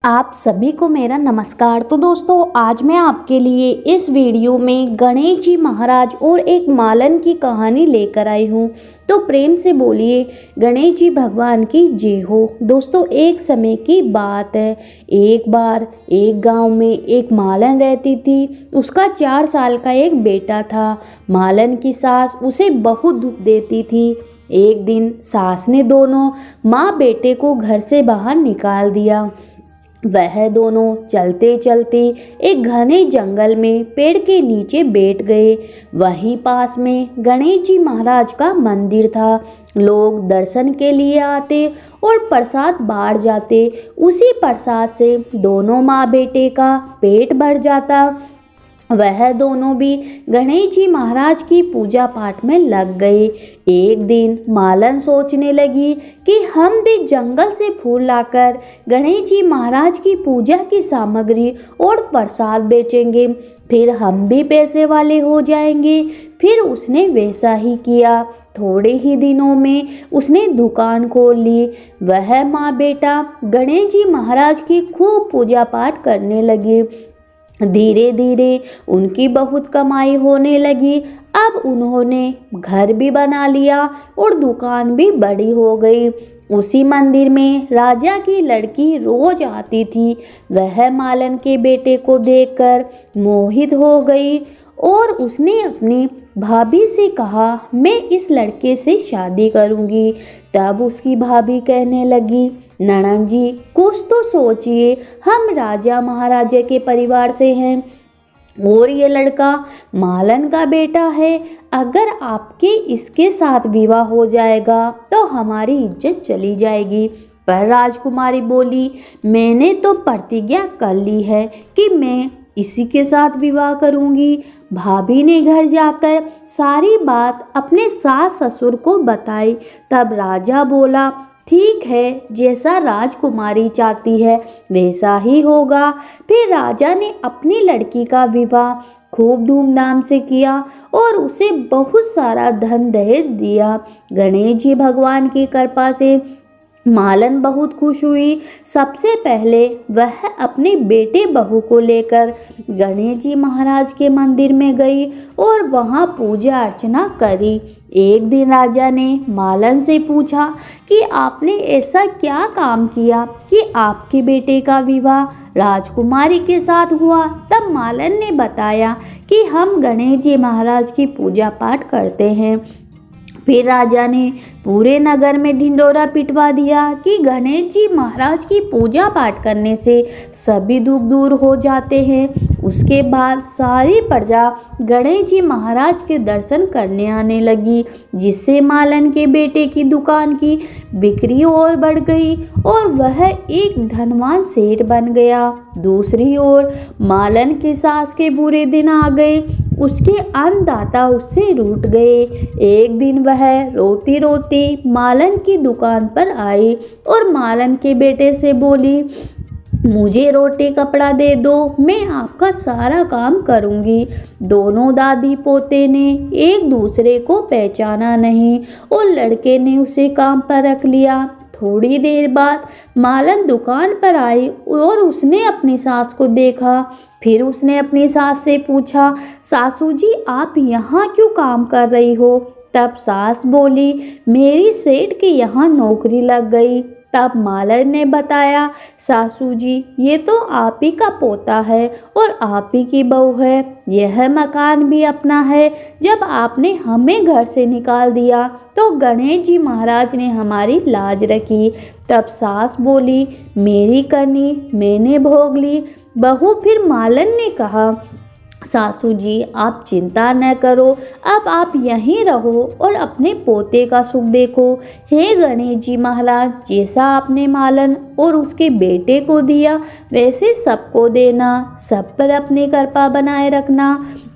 आप सभी को मेरा नमस्कार। तो दोस्तों, आज मैं आपके लिए इस वीडियो में गणेश जी महाराज और एक मालन की कहानी लेकर आई हूँ। तो प्रेम से बोलिए गणेश जी भगवान की जय हो। दोस्तों, एक समय की बात है। एक बार एक गांव में एक मालन रहती थी। उसका 4 साल का एक बेटा था। मालन की सास उसे बहुत दुख देती थी। एक दिन सास ने दोनों माँ बेटे को घर से बाहर निकाल दिया। वह दोनों चलते चलते एक घने जंगल में पेड़ के नीचे बैठ गए। वहीं पास में गणेश जी महाराज का मंदिर था। लोग दर्शन के लिए आते और प्रसाद बांट जाते। उसी प्रसाद से दोनों माँ बेटे का पेट भर जाता। वह दोनों भी गणेश जी महाराज की पूजा पाठ में लग गए। एक दिन मालन सोचने लगी कि हम भी जंगल से फूल लाकर गणेश जी महाराज की पूजा की सामग्री और प्रसाद बेचेंगे, फिर हम भी पैसे वाले हो जाएंगे। फिर उसने वैसा ही किया। थोड़े ही दिनों में उसने दुकान खोल ली। वह माँ बेटा गणेश जी महाराज की खूब पूजा पाठ करने लगे। धीरे धीरे उनकी बहुत कमाई होने लगी। अब उन्होंने घर भी बना लिया और दुकान भी बड़ी हो गई। उसी मंदिर में राजा की लड़की रोज आती थी। वह मालन के बेटे को देखकर मोहित हो गई और उसने अपनी भाभी से कहा, मैं इस लड़के से शादी करूंगी। तब उसकी भाभी कहने लगी, ननद जी कुछ तो सोचिए, हम राजा महाराजा के परिवार से हैं और ये लड़का मालन का बेटा है। अगर आपके इसके साथ विवाह हो जाएगा तो हमारी इज्जत चली जाएगी। पर राजकुमारी बोली, मैंने तो प्रतिज्ञा कर ली है कि मैं इसी के साथ विवाह करूंगी। भाभी ने घर जाकर सारी बात अपने सास ससुर को बताई। तब राजा बोला, ठीक है, जैसा राजकुमारी चाहती है वैसा ही होगा। फिर राजा ने अपनी लड़की का विवाह खूब धूमधाम से किया और उसे बहुत सारा धन दहेज दिया। गणेश जी भगवान की कृपा से मालन बहुत खुश हुई। सबसे पहले वह अपने बेटे बहू को लेकर गणेश जी महाराज के मंदिर में गई और वहां पूजा अर्चना करी। एक दिन राजा ने मालन से पूछा कि आपने ऐसा क्या काम किया कि आपके बेटे का विवाह राजकुमारी के साथ हुआ। तब मालन ने बताया कि हम गणेश जी महाराज की पूजा पाठ करते हैं। फिर राजा ने पूरे नगर में ढिंढोरा पिटवा दिया कि गणेश जी महाराज की पूजा पाठ करने से सभी दुख दूर हो जाते हैं। उसके बाद सारी प्रजा गणेश जी महाराज के दर्शन करने आने लगी, जिससे मालन के बेटे की दुकान की बिक्री और बढ़ गई और वह एक धनवान सेठ बन गया। दूसरी ओर मालन की सास के बुरे दिन आ गए। उसके अन्नदाता उससे रूठ गए। एक दिन वह रोती रोती मालन की दुकान पर आई और मालन के बेटे से बोली, मुझे रोटी कपड़ा दे दो, मैं आपका सारा काम करूंगी। दोनों दादी पोते ने एक दूसरे को पहचाना नहीं और लड़के ने उसे काम पर रख लिया। थोड़ी देर बाद मालन दुकान पर आई और उसने अपनी सास को देखा। फिर उसने अपनी सास से पूछा, सासू जी आप यहाँ क्यों काम कर रही हो। तब सास बोली, मेरी सेठ के यहाँ नौकरी लग गई। तब मालन ने बताया, सासू जी ये तो आप ही का पोता है और आप ही की बहू है। यह मकान भी अपना है। जब आपने हमें घर से निकाल दिया तो गणेश जी महाराज ने हमारी लाज रखी। तब सास बोली, मेरी करनी मैंने भोग ली। बहू फिर मालन ने कहा, सासू जी आप चिंता न करो, अब आप यहीं रहो और अपने पोते का सुख देखो। हे गणेश जी महाराज, जैसा आपने मालन और उसके बेटे को दिया वैसे सबको देना। सब पर अपनी कृपा बनाए रखना।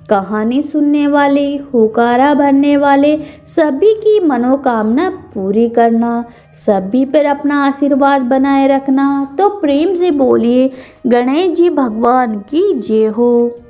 कहानी सुनने वाले, हुकारा भरने वाले सभी की मनोकामना पूरी करना। सभी पर अपना आशीर्वाद बनाए रखना। तो प्रेम से बोलिए गणेश जी भगवान की जय हो।